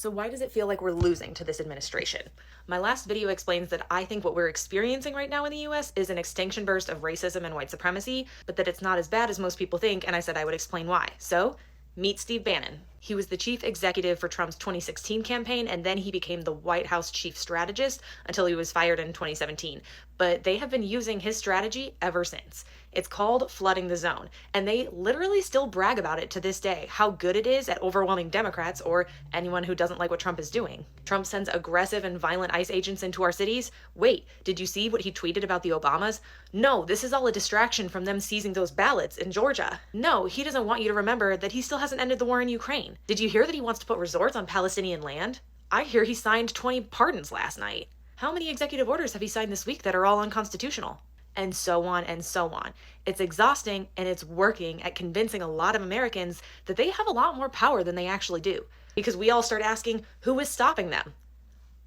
So why does it feel like we're losing to this administration? My last video explains that I think what we're experiencing right now in the US is an extinction burst of racism and white supremacy, but that it's not as bad as most people think, and I said I would explain why. So, meet Steve Bannon. He was the chief executive for Trump's 2016 campaign, and then he became the White House chief strategist until he was fired in 2017. But they have been using his strategy ever since. It's called flooding the zone, and they literally still brag about it to this day, how good it is at overwhelming Democrats or anyone who doesn't like what Trump is doing. Trump sends aggressive and violent ICE agents into our cities. Wait, did you see what he tweeted about the Obamas? No, this is all a distraction from them seizing those ballots in Georgia. No, he doesn't want you to remember that he still hasn't ended the war in Ukraine. Did you hear that he wants to put resorts on Palestinian land? I hear he signed 20 pardons last night. How many executive orders have he signed this week that are all unconstitutional? And so on and so on. It's exhausting, and it's working at convincing a lot of Americans that they have a lot more power than they actually do. Because we all start asking, who is stopping them?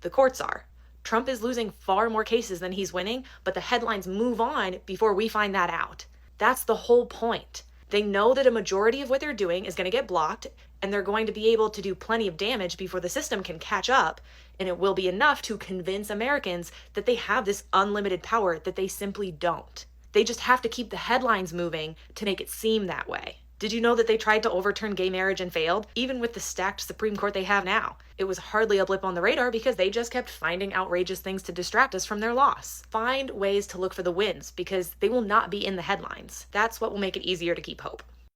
The courts are. Trump is losing far more cases than he's winning, but the headlines move on before we find that out. That's the whole point. They know that a majority of what they're doing is going to get blocked, and they're going to be able to do plenty of damage before the system can catch up, and it will be enough to convince Americans that they have this unlimited power that they simply don't. They just have to keep the headlines moving to make it seem that way. Did you know that they tried to overturn gay marriage and failed, even with the stacked Supreme Court they have now? It was hardly a blip on the radar because they just kept finding outrageous things to distract us from their loss. Find ways to look for the wins because they will not be in the headlines. That's what will make it easier to keep hope.